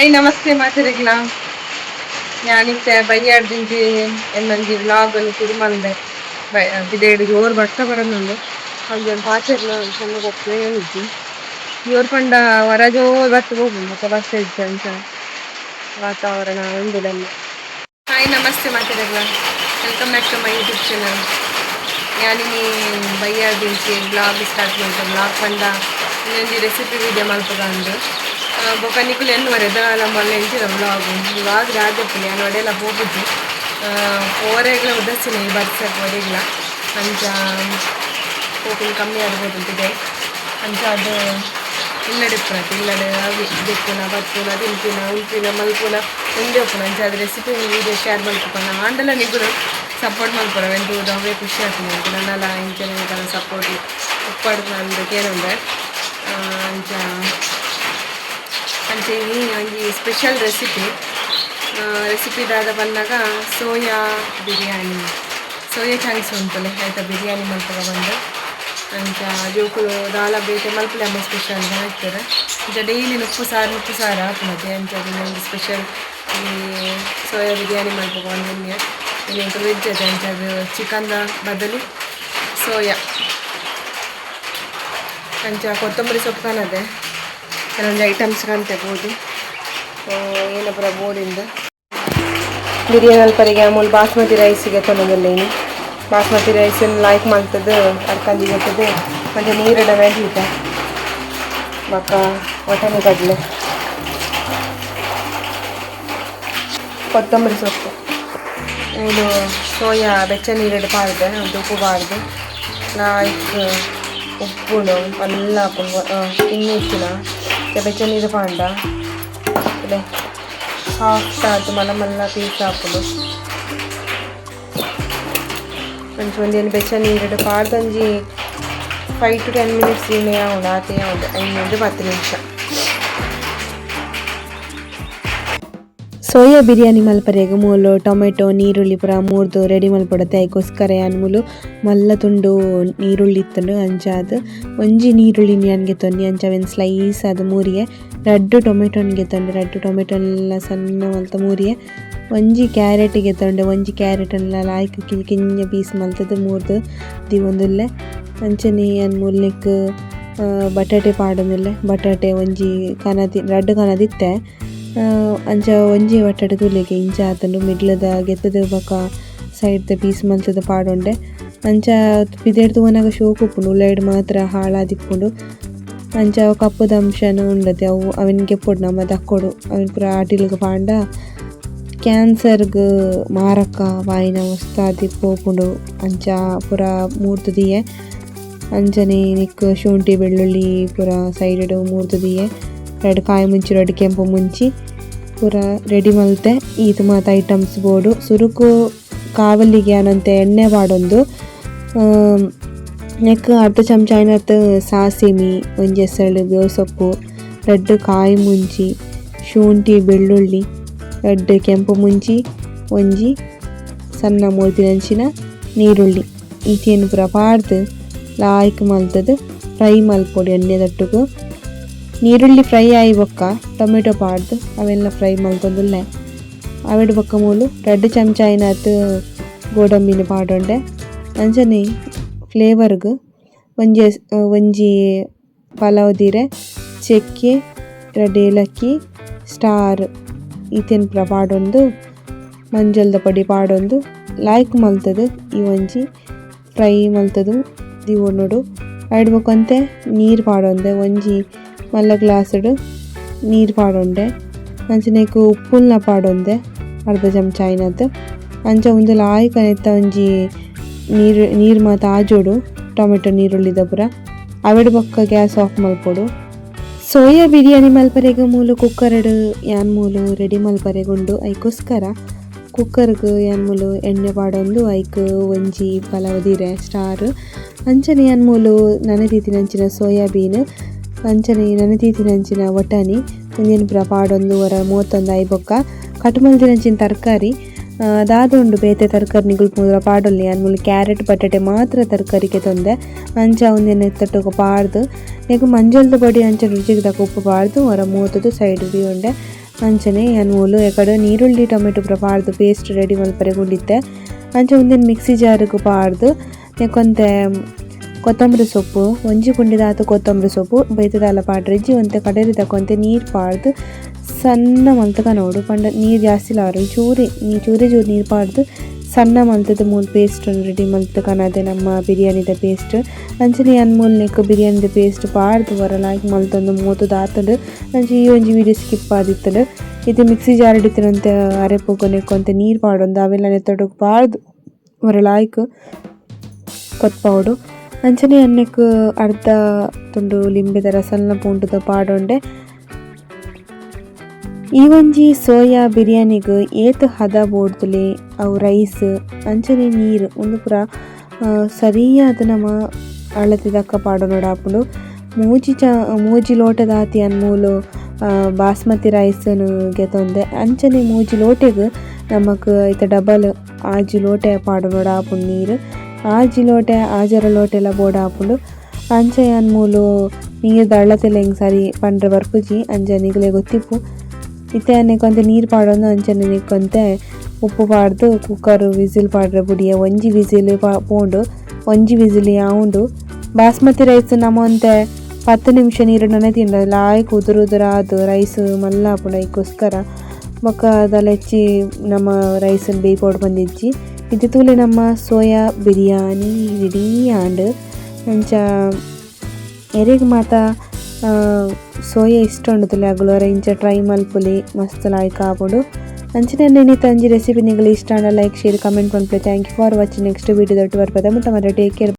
Hi ನಮಸ್ತೆ ಮಾತಿರೆಗ್ಲ ഞാനിത്തെ ಬೈಯಾಡ್ದಿಂಜಿ എന്നೊಂಜಿ vlog ಅನ್ನು ಶುರು ಮಾಡಿದೆ. ಬಿದೇಡು ಜೋರು ಬರ್ತಾ ಬರೋದುಂಡು ಹಾಗೆ ಪಾತೆರ್ನ ಸಣ್ಣ ಹೋಗ್ತೇ ಹೇಳಿದ್ವಿ ಜೋರು ಪಂಡ ಹೊರ ಜೋರು ಬರ್ತಾ ಹೋಗುದು ಮತ್ತೆ ಬರ್ತಾ ಇದ್ದೆ ಅಂತ ವಾತಾವರಣ ಒಂದಿಲ್ಲ. ಹಾಯ್ ನಮಸ್ತೆ ಮಾತಿರೆಗ್ಲ, welcome back to my YouTube channel. ഞാനിനി ಬೈಯಾಡ್ದಿಂಜಿ ಬ್ಲಾಗ್ ಸ್ಟಾರ್ಟ್ ಮಾಡಿದೆ. ಬ್ಲಾಗ್ ಪಂಡ ಇನ್ನೊಂದು ರೆಸಿಪಿ ವಿಡಿಯೋ ಮಾಡ್ತದಂಡು ಬೊಕನಿಕುಲು ಎನ್ನುವರೆ ನಮ್ಮ ಎಂಚಿನ ವ್ಲಾಗ್ ರಾಜಪ್ಪು ನಾನು ಒಡೆಯಲ್ಲ ಹೋಗುದು ಓರೆಗ್ಲ ಉದರ್ಸಿನಿ ಬರ್ಸಕ್ಕೆ ಒಡೆಗ್ಲ ಅಂಚ ಹೋಗುದು ಕಮ್ಮಿ ಆಗ್ಬೋದಂತಿದೆ ಅಂಚ ಅದು ಇಲ್ಲಡಿಪ್ಪುನಟ್ಟು ಇಲ್ಲಡೆ ಅವಿ ಬೆಕ್ಕುನ ಬತ್ತುನ ತಿಂಪಿನ ಉಂಪಿನ ಮಲ್ಪುನ ಉಂಡೆ ಒಪ್ಪುನ ಅಂಚ ಅದು ರೆಸಿಪಿ ವೀಡಿಯೋ ಶೇರ್ ಮಾಡ್ಕೊಪ್ಪನ ಆಂಡಲ ನಿಗುಲು ಸಪೋರ್ಟ್ ಮಾಡ್ಕೊಡ ಎಂದು ಅವೇ ಖುಷಿ ಆಗ್ತದೆ ಅಂತ ನನ್ನೆಲ್ಲ ಇಂಚಿನ ಸಪೋರ್ಟ್ ಉಪ್ಪಾಡ್ದು ನಂದು ಕೇಳುಂಡೆ ಅಂಚ ಅಂಚೆ ಈ ಒಂಜಿ ಸ್ಪೆಷಲ್ ರೆಸಿಪಿ ದಾದ ಬಂದಾಗ ಸೋಯಾ ಬಿರಿಯಾನಿ ಸೋಯಾ ಚಾನ್ಸ್ ಉಂಟಲೆ ಆಯ್ತಾ ಬಿರಿಯಾನಿ ಮಲ್ಪಗ ಬಂದು ಅಂಚ ಜೋಕುಲು ದಾಲ ಬೇಟೆ ಮಲ್ಪಲೆ ಅಮ್ಮ ಸ್ಪೆಷಲ್ ಹಾಕ್ತಾರೆ ಅಂಚ ಡೈಲಿ ಉಪ್ಪು ಸಾರು ಹಾಕುತ್ತೆ ಅಂಚ ಒಂದು ಸ್ಪೆಷಲ್ ಈ ಸೋಯಾ ಬಿರಿಯಾನಿ ಮಲ್ಪಗ ಒಂದು ಇನ್ನೊಂದು ವೆಜ್ ಅದೇ ಅಂಚ ಅದು ಚಿಕನ್ದ ಬದಲು ಸೋಯಾ ಅಂಚ ಕೊತ್ತಂಬರಿ ಸೊಪ್ಪು ಕಾಣದೆ ಕೆಲವೊಂದು ಐಟಮ್ಸ್ ಕಾಣ್ತೇಬೋದು ಏನಪ್ಪರ ಬೋರ್ಡಿಂದ ಬಿರಿಯಾನಿ ಅಲ್ಪರಿಗೆ ಅಮೂಲ್ ಬಾಸ್ಮತಿ ರೈಸಿಗೆ ತೊಗೊಂಡಿಲ್ಲ ಇನ್ನು ಬಾಸ್ಮತಿ ರೈಸನ್ನು ಲೈಕ್ ಮಾಡ್ತದೆ ಅರ್ಕಂದಿ ಗೊತ್ತದೆ ಮತ್ತು ನೀರಿಡ ಬೆಳೀತೆ ಬಕ್ಕ ಒಟನೆ ಕಡಲೆ ಕೊತ್ತಂಬರಿ ಸೊಪ್ಪು ಇದು ಸೋಯಾ ಬೆಚ್ಚ ನೀರಿಡು ಪಾಡ್ದೆ ಒಂದು ಉಪ್ಪು ಪಾಡ್ದು ಲೈಕ್ ಉಪ್ಪುಡು ಎಲ್ಲ ಹಾಕೊಂಡು ಇನ್ನೂ ಇಚ್ಚಿನ ಬೆಚ್ಚ ನೀರು ಪಾಂಡ ಇದೆ ಸಾಫ್ಟ್ ಆಯ್ತು ಮಲ್ಲ ಮಲ್ಲ ಪೀಸ್ ಹಾಕೋದು ಮಂಚು ಒಂದೇನು ಬೆಚ್ಚ ನೀರಿಡು ಪಾಡ್ದಂಜಿ 5 to 10 minutes ಇನ್ನೇ ಯಾವುದು ಆತೆ ಯಾವುದು 5-10 ನಿಮಿಷ. ಸೋಯಾ ಬಿರಿಯಾನಿ ಮಲ್ಪರೆಗ ಮೂಲು ಟೊಮೆಟೊ ನೀರುಳ್ಳಿ ಪೂರ ಮೂರ್ದು ರೆಡಿ ಮಲ್ಪಡತ್ತೆ ಅದಕ್ಕೋಸ್ಕರ ಮೂಲು ಮಲ್ಲ ತುಂಡು ನೀರುಳ್ಳಿ ಇತ್ತಂಡು ಅಂಚಾದ ಒಂಜಿ ನೀರುಳ್ಳಿ ಯಾನ್ಗೆ ತೊಂಡಿ ಅಂಚ ಒಂದು ಸ್ಲೈಸ್ ಅದು ಮೂರಿಗೆ 2 ಟೊಮೆಟೊನ್ಗೆ ತೊಂಡೆ 2 ಟೊಮೆಟೊ ಎಲ್ಲ ಸಣ್ಣ ಮಲ್ತ ಮೂರಿಗೆ ಒಂಜಿ ಕ್ಯಾರೆಟ್ಗೆ ತೊಂಡೆ ಒಂಜಿ ಕ್ಯಾರೆಟ್ ಎಲ್ಲ ಲಾಯ್ಕ್ ಕಿಂಜ ಪೀಸ್ ಮಲ್ತದ ಮೂರ್ದು ದಿವೊಂದುಲ್ಲೆ ಅಂಚನೆ ಮೂಲ್ನೆಕ್ ಬಟಾಟೆ ಪಾಡೊಂದುಲ್ಲೆ ಬಟಾಟೆ ಒಂಜಿ ಕನದಿ 2 ಕನದಿತ್ತೆ ಅಂಚ ಒಂಜಿ ಬಟಾಟೆ ತುಲೆಗೆ ಇಂಚ ಆತಂಡು ಮಿಡ್ಲದ ಗೆತ್ತದ ಬಕ ಸೈಡ್ದ ಪೀಸ್ ಮಲ್ತದ ಪಾಡೊಂಡೆ ಅಂಚ ಪಿದೇಡ್ ತೂವನಾಗ ಶೋಕು ಉಪ್ಪುಂಡು ಉಳ್ಳಾಯ್ಡ್ ಮಾತ್ರ ಹಾಳಾದಿಪ್ಪುಂಡು ಅಂಚ ಕಪ್ಪುದ ಅಂಶನೂ ಉಂಡತೆ ಅವು ಅವನಿಗೆ ಪೊಡು ನಮ್ಮ ದಕ್ಕೊಡು ಅವನ್ ಪೂರ ಆಟಿಲ್ಗ ಪಾಂಡ ಕ್ಯಾನ್ಸರ್ಗ್ ಮಾರಕ ವಾಯಿನ ವಸ್ತಾದಿ ಪೋಪುಂಡು ಅಂಚ ಪೂರ ಮೂರ್ತು ದಿಯೆ ಅಂಚನೆ ನಿಕ್ ಶುಂಠಿ ಬೆಳ್ಳುಳ್ಳಿ ಪೂರ ಸೈಡ್ ಮೂರ್ತು ದಿಯೆ 2 ಕಾಯಿ ಮುಂಚಿ 2 ಕೆಂಪು ಮುಂಚಿ ಪೂರ ರೆಡಿ ಮಲ್ತೆ ಇದು ಮಾತ ಐಟಮ್ಸ್ ಬೋಡು ಸುರುಕು ಕಾವಲಿಗೆ ಅನಂತೆ ಎಣ್ಣೆ ಪಾಡೊಂದು ನೆಕ್ ಅರ್ಧ ಚಮಚ ಐನತ್ತು ಸಾಸಿಮಿ ಒಂಜಿ ಎಸಳು ಬೇವು ಸೊಪ್ಪು 2 ಕಾಯಿ ಮುಂಚಿ ಶುಂಠಿ ಬೆಳ್ಳುಳ್ಳಿ 2 ಕೆಂಪು ಮುಂಚಿ ಒಂಜಿ ಸಣ್ಣ ಮೂರ್ತಿನಂಚಿನ ನೀರುಳ್ಳಿ ಈತೇನು ಪೂರ ಪಾಡ್ದು ಲಾಯ್ಕ್ ಮಲ್ತದು ಫ್ರೈ ಮಲ್ಪೊಡು ಎಣ್ಣೆ ತಟ್ಟುಗು ನೀರುಳ್ಳಿ ಫ್ರೈ ಆಯಿ ಬೊಕ್ಕ ಟೊಮೆಟೊ ಪಾಡ್ದು ಅವೆಲ್ಲ ಫ್ರೈ ಮಲ್ತೊಂದುಲ್ಲೆ ಅವೆಡು ಬೊಕ್ಕ ಮೂಲು 2 ಚಮಚ ಐನತ್ತು ಗೋಡಂಬಿನ ಪಾಡೊಂಡೆ ಅಂಚನೆ ಫ್ಲೇವರ್ಗ್ ಒಂಜಿ ಪಲಾವ್ ದೀರೆ ಚೆಕ್ಕೆ 2 ಏಲಕ್ಕಿ ಸ್ಟಾರ್ ಈತೇನು ಪೂರ ಪಾಡೊಂದು ಮಂಜಲ್ದ ಪೊಡಿ ಪಾಡೊಂದು ಲಾಯ್ಕ್ ಮಲ್ತದು ಈ ಒಂಜಿ ಫ್ರೈ ಮಲ್ತದು ದಿವೊಂಡು ಐಡ್ ಬೊಕ್ಕಂತೆ ನೀರು ಪಾಡೊಂದೆ ಒಂಜಿ ಮಲ್ಲ ಗ್ಲಾಸ್ಡ್ ನೀರು ಪಾಡೊಂಡೆ ಅಂಚನೆಕ್ ಉಪ್ಪುಲ್ನ ಪಾಡೊಂದೆ ಅರ್ಧ ಚಮಚ ಐನದ್ದು ಅಂಚ ಒಂದು ಲಾಯ್ಕ ನೆತ್ತ ಒಂಜಿ ನೀರು ಮಾತ ಆಜೋಡು ಟೊಮೆಟೊ ನೀರುಳ್ಳಿದ ಪೂರ ಅವೆಡು ಬೊಕ್ಕ ಗ್ಯಾಸ್ ಆಫ್ ಮಲ್ಪೊಡು. ಸೋಯಾ ಬಿರಿಯಾನಿ ಮಲ್ಪರೆಗ ಮೂಲು ಕುಕ್ಕರ್ಡ್ ಯಾನ್ ಮೂಲು ರೆಡಿ ಮಲ್ಪರೆಗುಂಡು ಐಕೋಸ್ಕರ ಕುಕ್ಕರ್ಗ್ ಯಾನ್ ಮೂಲು ಎಣ್ಣೆ ಪಾಡೊಂದು ಐಕ್ ಒಂಜಿ ಪಲಾವ್ ದೀರೆ ಸ್ಟಾರ್ ಅಂಚನೆ ಯಾನ್ ಮೂಲು ನನತೀತಿನಂಚಿನ ಸೋಯಾಬೀನ್ ಅಂಚನೆ ನನತೀತಿನಂಚಿನ ಒಟಾಣಿ ಒಂದೇನು ಪೂರ ಪಾಡೊಂದು ವರ 31 ಐಬೊಕ್ಕ ಕಟ್ ಮಲ್ತಿನಂಚಿನ ತರಕಾರಿ ದಾದುಂಡು ಬೇತೆ ತರಕಾರಿ ನಿಗುಲು ಪೂರ ಪಾಡೊಲ್ಲಿ ಅನ್ಮೂಲು ಕ್ಯಾರೆಟ್ ಬಟಾಟೆ ಮಾತ್ರ ತರಕಾರಿಗೆ ತೊಂದೆ ಅಂಚ ಒಂದೇನು ಎತ್ತಟ್ಟೋಗ ಪಾಡ್ದು ನೆಕ್ ಮಂಜಲ್ದ ಪೊಡಿ ಅಂಚ ರುಚಿಗೆ ತಕ್ಕ ಉಪ್ಪು ಪಾಡ್ದು ಹೊರ ಮೂತದು ಸೈಡ್ ಉಂಡೆ ಅಂಚನೆ ಮೂಲು ಎಕಡೆ ನೀರುಳ್ಳಿ ಟೊಮೆಟೊ ಪೂರ ಪಾರ್ದು ಪೇಸ್ಟ್ ರೆಡಿ ಮಲ್ಪರೆ ಕುಂಡಿತ್ತೆ. ಅಂಚ ಒಂದಿನ ಮಿಕ್ಸಿ ಜಾರಿಗೆ ಪಾರ್ದು ನೆಕ್ಕೊಂತೆ ಕೊತ್ತಂಬರಿ ಸೊಪ್ಪು ಒಂಜಿ ಕುಂಡಿದಾತು ಕೊತ್ತಂಬರಿ ಸೊಪ್ಪು ಬೈತದಾಲ ಪಾಡ್ರಿಜ್ಜಿ ಒಂತೆ ಕಡರಿ ತಕೊಂತೆ ನೀರು ಪಾಡ್ದು ಸಣ್ಣ ಮಲ್ತಕ ನೋಡು ಪಂಡ ನೀರು ಜಾಸ್ತಿ ಲಾರು ಚೂರಿ ನೀರು ಪಾಡ್ದು ಸಣ್ಣ ಮಲ್ತದ ಮೂಲು ಪೇಸ್ಟ್ ರೆಡಿ ಮಲ್ತಕನದೆ ನಮ್ಮ ಬಿರಿಯಾನಿದ ಪೇಸ್ಟ್. ಅಂಚನೆ ಮೂಲು ನೆಕ್ ಬಿರಿಯಾನಿದ ಪೇಸ್ಟ್ ಪಾಡ್ದು ಬರಲಾಗಿ ಮಲ್ತೊಂದು ಮೂತು ದಾತುಂಡು. ಅಂಚೆ ಈ ಒಂಜಿ ವೀಡಿಯೋ ಸ್ಕಿಪ್ ಆದಿತ್ತಲು. ಇದು ಮಿಕ್ಸಿ ಜಾರ್ ಹಿಡಿತಿನಂತೆ ಅರೆಪೋಗು ನೆಕ್ಕೊಂತೆ ನೀರು ಪಾಡೊಂದು ಅವೆಲ್ಲ ನೆತ್ತೊಡುಗು ಪಾಡ್ದು ಬರಲಾಯ್ಕು ಕೊತ್ಪವುಡು. ಅಂಚನೆ ಅನ್ನೆಕ್ ಅರ್ಧ ತುಂಡು ಲಿಂಬೆದ ರಸಲ್ನ ಪೂಂಟುದ ಪಾಡೊಂಡೆ. ಈ ಒಂಜಿ ಸೋಯಾ ಬಿರಿಯಾನಿಗ್ ಏತ್ ಹದ ಬೋಡ್ದುಲೆ ಅವು ರೈಸ್ ಅಂಚನೆ ನೀರು ಒಂದು ಪೂರ ಸರಿಯಾದ ನಮ್ಮ ಅಳತೆ ದಕ್ಕ ಪಾಡೊನೊಡಾಪುಂಡು. ಮೂಜಿ ಲೋಟದ ಆತಿ ಮೂಲು ಬಾಸ್ಮತಿ ರೈಸನ್ನು ಗೆತೊಂದೆ ಅಂಚನೆ ಮೂಜಿ ಲೋಟೆಗ್ ನಮಕ್ ಐತ ಡಬಲ್ ಆಜಿ ಲೋಟೆ ಪಾಡೊನೊಡಾಪುಂಡು ನೀರು. ಆಜಿ ಲೋಟೆ ಆಜರ ಲೋಟೆಲ್ಲ ಬೋಡಾಪುಂಡು. ಅಂಚೆ ಮೂಲು ನೀರ್ದ ಅಳತೆಲ್ಲ ಹೆಂಗೆ ಸರಿ ಪಂಡ್ರೆ ಬರ್ಪುಜಿ ಅಂಚೆ ನಿಗಲೆ ಗೊತ್ತಿಪ್ಪು. ಇತ್ತೆ ನೆಕ್ಕೊಂತೆ ನೀರು ಪಾಡೊಂದು ಅಂಚನೆ ನೆಕ್ಕೊಂತೆ ಉಪ್ಪು ಪಾಡ್ದು ಕುಕ್ಕರ್ ವಿಸಿಲ್ ಪಾಡ್ರೆ ಬುಡಿಯ ಒಂಜಿ ವಿಸಿಲ್ ಪೋಂಡು ಒಂಜಿ ವಿಸಿಲ್ ಯಾವುದು. ಬಾಸ್ಮತಿ ರೈಸ್ ನಮ್ಮಂತೆ 10 ನಿಮಿಷ ನೀರು ನೆನೆತಿಂಡ ಲಾಯ್ಕ್ ಉದುರಾದು ರೈಸ್ ಮಲ್ಲಾಪುಂಡ ಈಗೋಸ್ಕರ ಬೊಕ್ಕ ಅದೆಲ್ಲ ಹೆಚ್ಚಿ ನಮ್ಮ ರೈಸನ್ನು ಬೇಯ್ಪೋಡು ಬಂದಿಜ್ಜಿ. ಇದು ತೂಲೆ ನಮ್ಮ ಸೋಯಾ ಬಿರಿಯಾನಿ ರೆಡಿ ಆಂಡ್ ಅಂಚ ಎರೆಗ್ ಮಾತ ಸೋಯಾ ಇಷ್ಟ ಉಂಡುತ್ತಲೆ ಅಗ್ಲೋರ ಇಂಚ ಟ್ರೈ ಮಲ್ಪುಲಿ ಮಸ್ತ್ ಲಾಯ್ಕ್ ಆಪುಂಡು. ಅಂಚಿನ ನೆನೆ ತಂಜಿ ರೆಸಿಪಿ ನಿಮಗೆ ಇಷ್ಟ ಆಂಡ ಲೈಕ್ ಶೇರ್ ಕಮೆಂಟ್ ಮನ್ಪುಲೆ. Thank you for watching. Next ವೀಡಿಯೋದೊಟ್ಟು ಬರ್ಪದ ಮುಟ್ಟ ಟೇಕ್ ಕೇರ್.